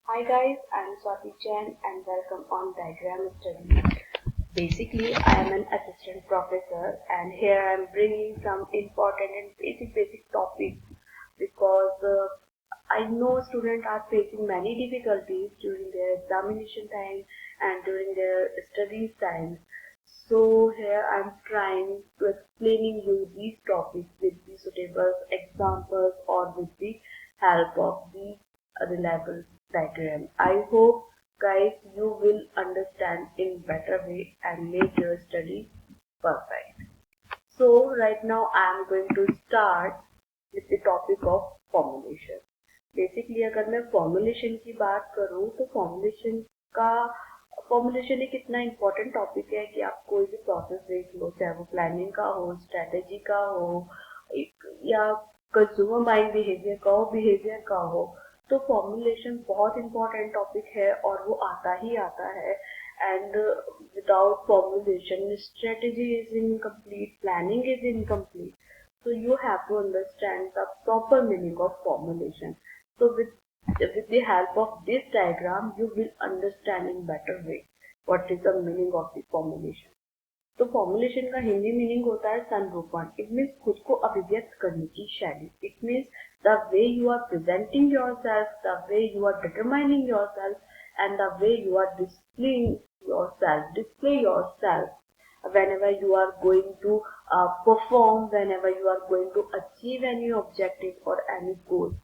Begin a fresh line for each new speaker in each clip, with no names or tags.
Hi guys, I'm Swati Chen and welcome on Diagram Study. Basically, I am an assistant professor and here I'm bringing some important and basic topics because I know students are facing many difficulties during their examination time and during their studies time. So here I'm trying to explaining you these topics with the suitable examples or with the help of the reliable diagram. I hope guys you will understand in better way and make your study perfect. So right now I am going to start with the topic of formulation. Basically अगर मैं formulation की बात करूं तो formulation एक इतना important topic है कि आप कोई भी प्रोसेस देख लो, चाहे वो प्लानिंग का हो, स्ट्रेटेजी का हो, या कंज्यूमर बाइंग बिहेवियर का हो, तो फॉर्मुलेशन बहुत इम्पोर्टेंट टॉपिक है और वो आता ही आता है. And without formulation strategy is incomplete, planning is incomplete. So you have to understand the proper meaning of formulation. So with the help of this diagram, you will understand in better way what is the meaning of the formulation. तो formulation का Hindi meaning होता है संरूपण. It means खुद को अभिव्यक्त करने की शैली. It means the way you are presenting yourself, the way you are determining yourself and the way you are display yourself whenever you are going to perform, whenever you are going to achieve any objective or any goal.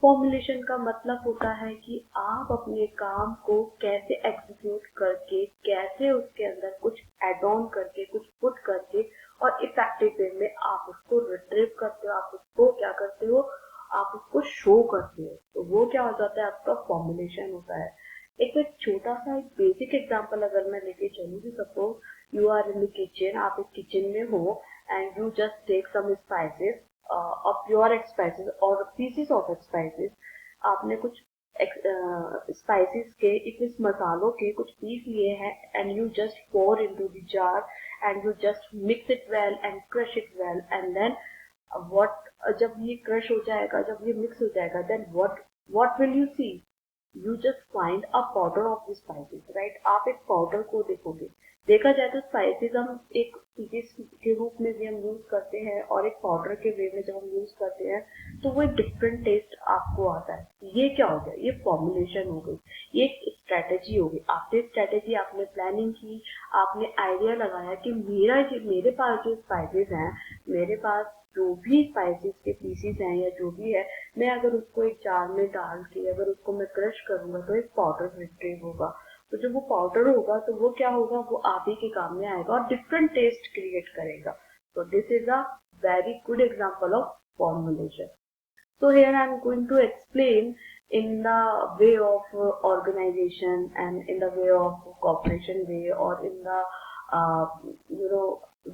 Formulation का मतलब होता है कि आप अपने काम को कैसे एग्जीक्यूट करके, कैसे उसके अंदर कुछ एड ऑन करके, कुछ पुट करके और इफेक्टिव वे में आप उसको रिट्रीव करते हो, आप उसको क्या करते हो, आप उसको शो करते हो. तो वो क्या हो जाता है, आपका फॉर्मुलेशन होता है. एक छोटा सा एक बेसिक एग्जांपल अगर मैं लेके चलूँ कि suppose you are in the kitchen, आप एक किचन में हो and you just take some spices और प्योर स्पाइसेस और पीसेस ऑफ स्पाइसेस. आपने कुछ स्पाइसेस के, इस मसालों के कुछ पीस लिए हैं and you just pour into the jar and you just mix it well and crush it well and then what, जब ये क्रश हो जाएगा, जब ये मिक्स हो जाएगा, then what will you see, you just find a powder of the spices, right. आप एक पाउडर को देखोगे. देखा जाए तो स्पाइसेस हम एक पीसेस के रूप में भी हम यूज करते हैं और एक पाउडर के वे में जब हम यूज करते हैं तो वो एक डिफरेंट टेस्ट आपको आता है. ये क्या हो गया, ये फॉर्मुलेशन हो गई, ये एक स्ट्रेटेजी हो गई. आपने स्ट्रेटेजी, आपने प्लानिंग की, आपने आइडिया लगाया कि मेरे पास जो स्पाइसेस हैं, मेरे पास जो भी स्पाइसेस के पीसेस हैं या जो भी है, मैं अगर उसको एक जार में डाल के अगर उसको मैं क्रश करूंगा तो एक पाउडर रिट्रीव होगा. तो जब वो पाउडर होगा तो वो क्या होगा, वो आप ही के काम में आएगा और डिफरेंट टेस्ट क्रिएट करेगा. तो this is a very good example of formulation. So here I am going to explain in the way of organization and in the way of cooperation way or in the uh,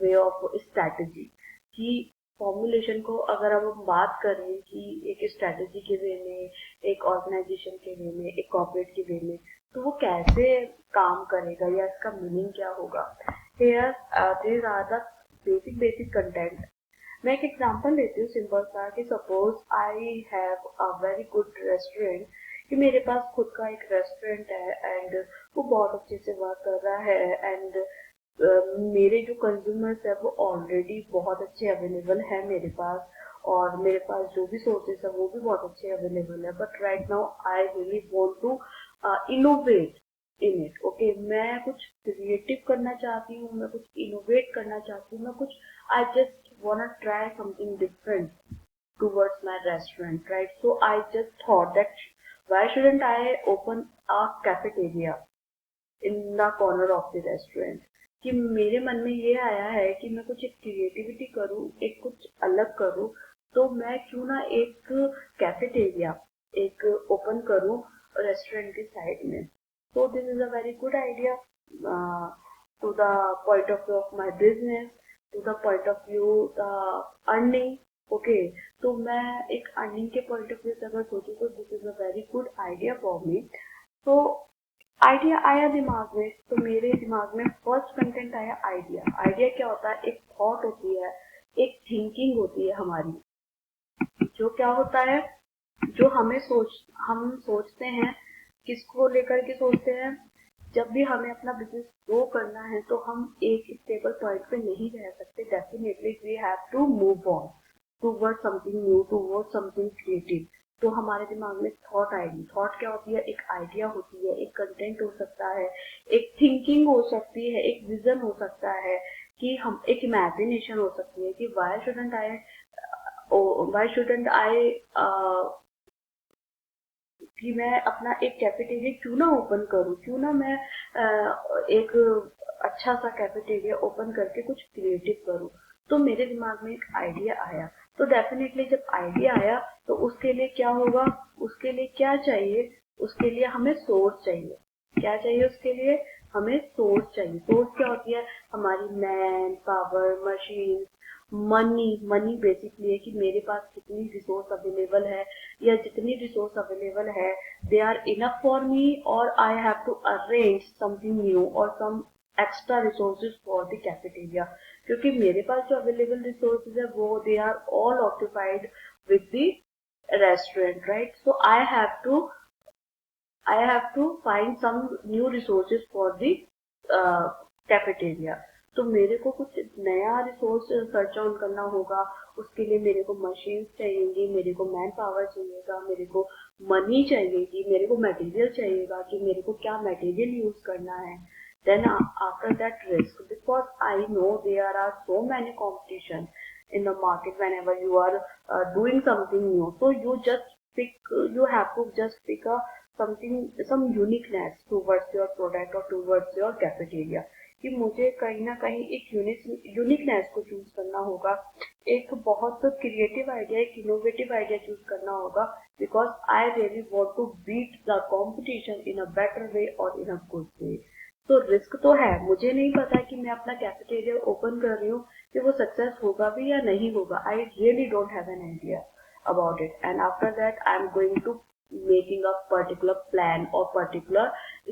way of strategy. कि formulation को अगर हम बात करें कि एक strategy के वे में, एक ऑर्गेनाइजेशन के वे में, एक कॉर्पोरेट के वे में, तो वो कैसे काम करेगा या इसका मीनिंग क्या होगा. Here these are the basic content. मैं एक एग्जांपल लेती हूँ सिंपल सा कि suppose I have a very good restaurant, कि मेरे पास खुद का एक रेस्टोरेंट है एंड वो बहुत अच्छे से वर्क कर रहा है एंड मेरे जो कंज्यूमर्स है वो ऑलरेडी बहुत अच्छे अवेलेबल है मेरे पास, और मेरे पास जो भी सोर्सेस है वो भी बहुत अच्छे अवेलेबल है. But right now I really want to innovate in it. Okay, मैं कुछ क्रिएटिव करना चाहती हूँ, मैं कुछ इनोवेट करना चाहती हूँ, मैं कुछ I just wanna try something different towards my restaurant, right? So I just thought that why shouldn't I open a cafeteria in the corner of the restaurant. कि मेरे मन में ये आया है कि मैं कुछ एक क्रिएटिविटी करूँ, एक कुछ अलग करूँ, तो मैं क्यों ना एक कैफेटेरिया एक ओपन करूँ रेस्टोरेंट के साइड में. So this is a very good idea to the point of view of my business, to the point of view the earning. Okay, तो मैं एक अर्निंग के पॉइंट ऑफ व्यू से अगर सोचूं तो this is a very good idea for me. तो idea आया दिमाग में, तो मेरे दिमाग में फर्स्ट कंटेंट आया आइडिया. आइडिया क्या होता है, एक थॉट होती है, एक थिंकिंग होती है हमारी, जो क्या होता है, जो हम सोचते हैं किसको लेकर के सोचते हैं? जब भी हमें अपना बिजनेस ग्रो करना है तो हम एक स्टेबल पॉइंट पे नहीं रह सकते। Definitely we have to move on toward something new, toward something creative. तो हमारे दिमाग में थॉट आएगी। थॉट क्या होती है? एक आइडिया होती है, एक कंटेंट हो सकता है, एक थिंकिंग हो सकती है, एक विजन हो सकता है, कि हम एक इमेजिनेशन हो सकती है कि वाई शुडंट आई कि मैं अपना एक कैफेटेरिया क्यों ना ओपन करूं, क्यों ना मैं एक अच्छा सा कैफेटेरिया ओपन करके कुछ क्रिएटिव करूं। तो मेरे दिमाग में एक आइडिया आया। तो डेफिनेटली जब आइडिया आया तो उसके लिए क्या होगा? उसके लिए क्या चाहिए? उसके लिए हमें सोर्स चाहिए। क्या चाहिए उसके लिए? हमें सोर्स चाहिए। सोर्स क्या होती है? हमारी man power, machine, money basically है कि मेरे पास कितनी रिसोर्स अवेलेबल है, या जितनी रिसोर्स अवेलेबल है they are enough for me, और I have to arrange something new और some extra resources for the cafeteria. क्योंकि मेरे पास जो अवेलेबल रिसोर्सेज है वो they are all occupied with the restaurant, right? So I have to find some new resources for the cafeteria. तो मेरे को कुछ नया रिसोर्स सर्च आउट करना होगा। उसके लिए मेरे को मशीन चाहिएगी, मेरे को मैन पावर चाहिएगा, मेरे को मनी चाहिएगी, मेरे को मटेरियल चाहिएगा कि मेरे को क्या मटेरियल यूज करना है। Then after that risk, because I know there are so many competition in the market whenever you are doing something new. So you have to just pick some uniqueness towards your product or towards your cafeteria, कि मुझे कहीं ना कहीं एक uniqueness को choose करना होगा, एक बहुत क्रिएटिव आइडिया, एक इनोवेटिव आइडिया चूज करना होगा, because I really want to beat the competition in a better way और इन अ गुड वे। तो रिस्क तो है। मुझे नहीं पता कि मैं अपना कैफेटेरिया ओपन कर रही हूँ कि वो सक्सेस होगा भी या नहीं होगा। I really don't have an idea about it, and after that I am going to making a particular plan or particular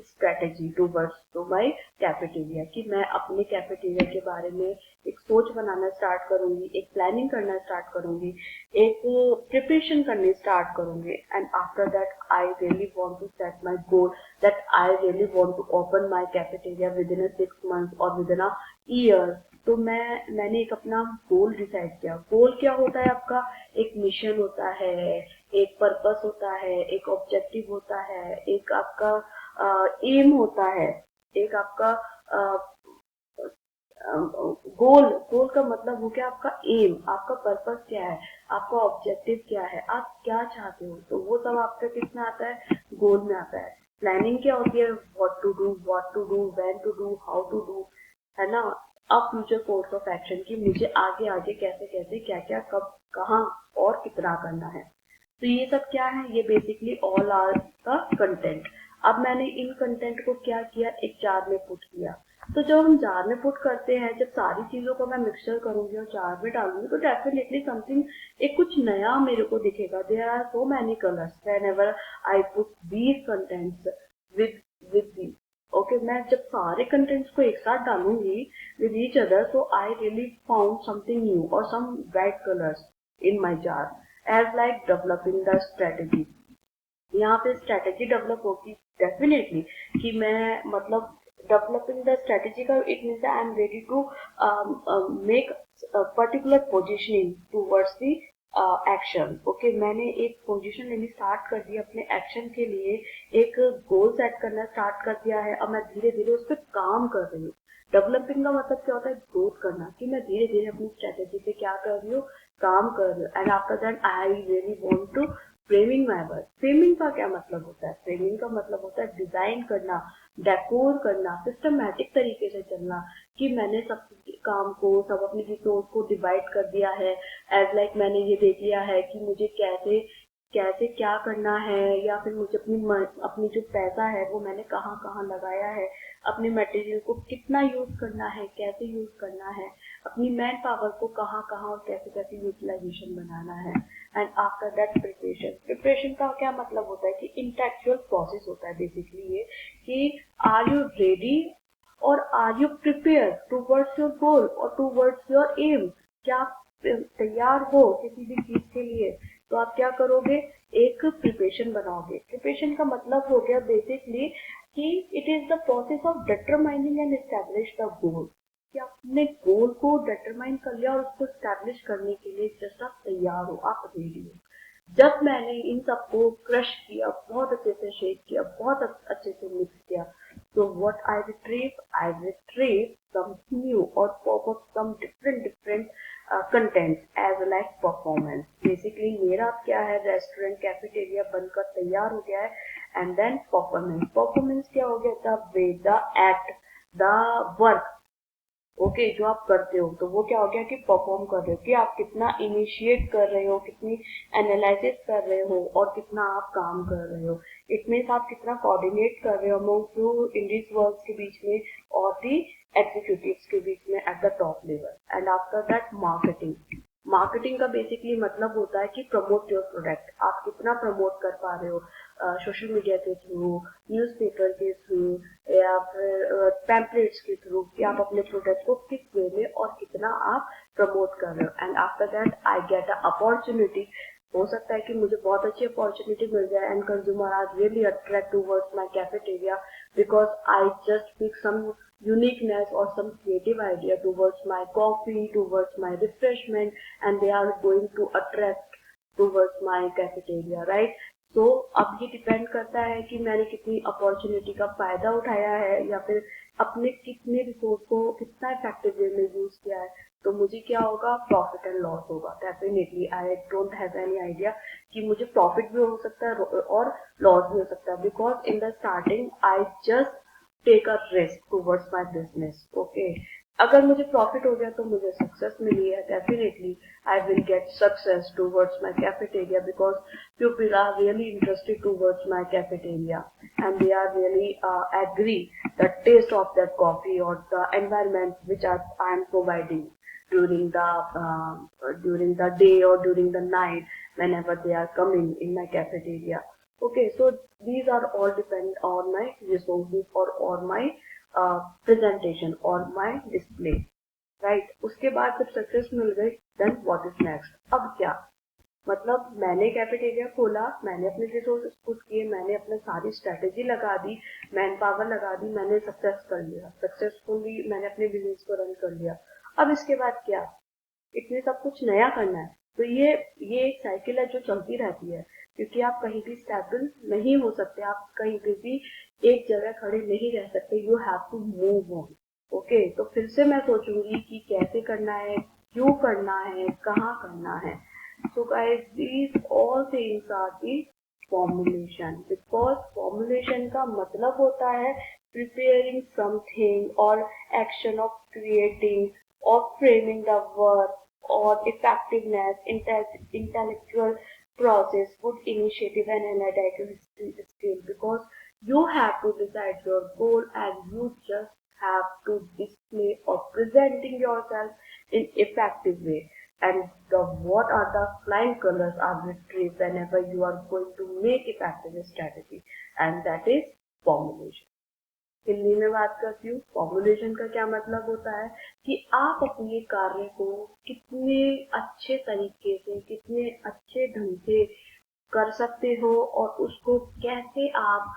strategy towards to my cafeteria, कि मैं अपने कैफेटेरिया के बारे में एक सोच बनाना स्टार्ट करूंगी, एक प्लानिंग करना स्टार्ट करूंगी, एक प्रिपरेशन करनी स्टार्ट करूंगी, and after that I really want to set my goal that I really want to open my cafeteria within 6 months और विद इन अ ईयर। तो मैंने एक अपना गोल डिसाइड किया। गोल क्या होता है आपका? एक मिशन होता है, एक पर्पस होता है, एक ऑब्जेक्टिव होता है, एक आपका एम होता है, एक आपका गोल का मतलब हो गया आपका एम, आपका पर्पस क्या है, आपका ऑब्जेक्टिव क्या है, आप क्या चाहते हो। तो वो सब आपका किसमें आता है? गोल में आता है। प्लानिंग क्या होती है? What to do, when to do, how to do, है ना? अब फ्यूचर कोर्स ऑफ एक्शन की मुझे आगे आगे कैसे कैसे क्या क्या कब कहाँ और कितना करना है। तो ये सब क्या है? ये बेसिकली ऑल आर का कंटेंट। अब मैंने इन कंटेंट को क्या किया? एक जार में पुट किया। तो जब हम जार में पुट करते हैं, जब सारी चीजों को मैं मिक्सचर करूंगी और जार में डालूंगी, तो डेफिनेटली समथिंग एक कुछ नया मेरे को दिखेगा। There are so many colours whenever I put these contents with the. Okay, मैं जब सारे कंटेंट्स को एक साथ डालूंगी with each other, so I really found something new or some bright colors in my jar as like developing the strategy। यहाँ पे strategy develop होगी डेफिनेटली, कि मैं मतलब डेवलपिंग द स्ट्रेटेजी का it means I am ready to make particular positioning towards the action. Okay, मैंने एक position लेनी स्टार्ट कर दी अपने एक्शन के लिए, एक गोल सेट करना स्टार्ट कर दिया है। अब मैं धीरे धीरे उस पर काम कर रही हूँ। डेवलपिंग का मतलब क्या होता है? ग्रोथ करना, कि मैं धीरे धीरे अपनी स्ट्रेटेजी पे क्या कर रही हूँ? काम कर रही हूँ। And after that I really want to framing my work. Framing का क्या मतलब होता है? फ्रेमिंग का मतलब होता है डिजाइन करना, डेकोर करना, सिस्टमैटिक तरीके से चलना, कि मैंने सब काम को, सब अपनी रिसोर्स को डिवाइड कर दिया है। एज लाइक मैंने ये देख लिया है कि मुझे कैसे कैसे क्या करना है, या फिर मुझे अपनी जो पैसा है वो मैंने कहाँ कहाँ लगाया है, अपने मटेरियल को कितना यूज करना है, कैसे यूज करना है, अपनी मैन पावर को कहाँ कहाँ और कैसे कैसे यूटिलाइजेशन बनाना है। एंड आफ्टर दैट प्रिपरेशन का क्या मतलब होता है? कि इंटेलेक्चुअल प्रोसेस होता है बेसिकली ये, कि आर यू रेडी और are you prepare towards your goal और टूवर्ड्स योर एम। क्या आप तैयार हो किसी भी चीज के लिए? तो आप क्या करोगे, एक प्रिपरेशन बनाओगे। प्रिपरेशन का मतलब हो गया बेसिकली कि it is the process of determining and establish the goal, कि आपने गोल को डिटरमाइन कर लिया और उसको एस्टैब्लिश करने के लिए जस्ट आप तैयार हो, आप रेडी हो। जब मैंने इन सबको क्रश किया, बहुत अच्छे से शेक किया, बहुत अच्छे से मिक्स किया, तो what I retrieve something new or pop up some different contents as like performance. Basically मेरा अब क्या है, रेस्टोरेंट कैफेटेरिया बनकर तैयार हो गया है, एंड देन परफॉर्मेंस क्या हो गया, the way, the act, the work, okay जो आप करते हो, तो वो क्या हो गया कि परफॉर्म कर रहे हो, कि आप कितना इनिशिएट कर रहे हो, कितनी एनालिसिस कर रहे हो और कितना आप काम कर रहे हो। इट मीन्स आप कितना कोऑर्डिनेट कर रहे हो अमंग टू इंडिविजुअल्स के बीच में और दी एग्जीक्यूटिव्स के बीच में at the top level. And after that marketing का बेसिकली मतलब होता है कि प्रमोट योर प्रोडक्ट, आप कितना प्रमोट कर पा रहे हो, सोशल मीडिया के थ्रू, न्यूज़पेपर के थ्रू या फिर पैम्पलेट्स के थ्रू, कि आप अपने प्रोडक्ट को किस वे में और कितना आप प्रमोट कर रहे हो। And after that I get a opportunity, हो सकता है कि मुझे बहुत अच्छी अपॉर्चुनिटी मिल जाए and consumer are really attract towards my cafeteria because I just pick some uniqueness or some creative idea towards my coffee, towards my refreshment, and they are going to attract towards my cafeteria, right? तो अब ये depend करता है कि मैंने कितनी opportunity का फायदा उठाया है या फिर अपने कितने रिसोर्स को कितना इफेक्टिव वे में यूज किया है। तो मुझे क्या होगा, प्रॉफिट एंड लॉस होगा। Definitely I don't have any idea कि मुझे प्रॉफिट भी हो सकता है और लॉस भी हो सकता है, because in the starting I just take a risk towards my business. Okay, अगर मुझे प्रॉफिट हो गया तो मुझे सक्सेस मिली है, definitely I will get success towards my cafeteria because people are really interested towards my cafeteria and they are really agree the taste of that coffee or the environment which I am providing during the day or during the night whenever they are coming in my cafeteria. Okay, so these are all depend on my resources or my presentation or my display, right? उसके बाद जब success मिल गई, then what is next? अब क्या, मतलब मैंने cafeteria खोला, मैंने अपने रिसोर्सेज पुट किए, मैंने अपने सारी स्ट्रेटेजी लगा दी, मैन पावर लगा दी, मैंने सक्सेस कर लिया, सक्सेसफुली मैंने अपने बिजनेस को रन कर लिया। अब इसके बाद क्या, इतने सब कुछ नया करना है। तो ये एक साइकिल है जो चलती रहती है, क्योंकि आप कहीं भी स्टेबल नहीं हो सकते, आप कहीं पे भी एक जगह खड़े नहीं रह सकते, you have to move on. Okay, तो फिर से मैं सोचूंगी कि कैसे करना है, क्यों करना है, कहाँ करना है। So guys, these all things are the formulation, because formulation का मतलब होता है preparing something or action of creating or framing the work or effectiveness, intellectual process, good initiative and analytical skill, because you have to decide your goal and you just have to display or presenting yourself in effective way. And what are the flying colors are retrieved whenever you are going to make effective strategy, and that is formulation. Hindi में बात करती हूँ, formulation का क्या मतलब होता है कि आप अपने कार्य को कितने अच्छे तरीके से, कितने अच्छे ढंग से कर सकते हो और उसको कैसे आप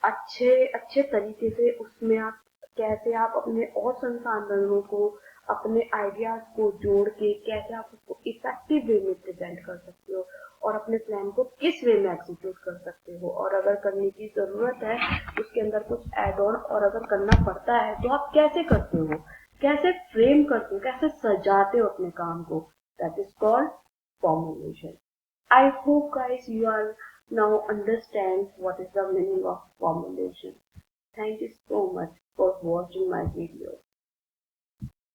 अच्छे तरीके से उसमें आप कैसे आप अपने और संसाधनों को, अपने आइडियाज को जोड़ के कैसे आप उसको इफेक्टिव वे में प्रेजेंट कर सकते हो और अपने प्लान को किस वे में एग्जीक्यूट कर सकते हो, और अगर करने की जरूरत है उसके अंदर कुछ एड ऑन और अगर करना पड़ता है तो आप कैसे करते हो, कैसे फ्रेम करते हो, कैसे सजाते हो अपने काम को, that is called formulation. I hope guys you are now understand what is the meaning of formulation. Thank you so much for watching my video.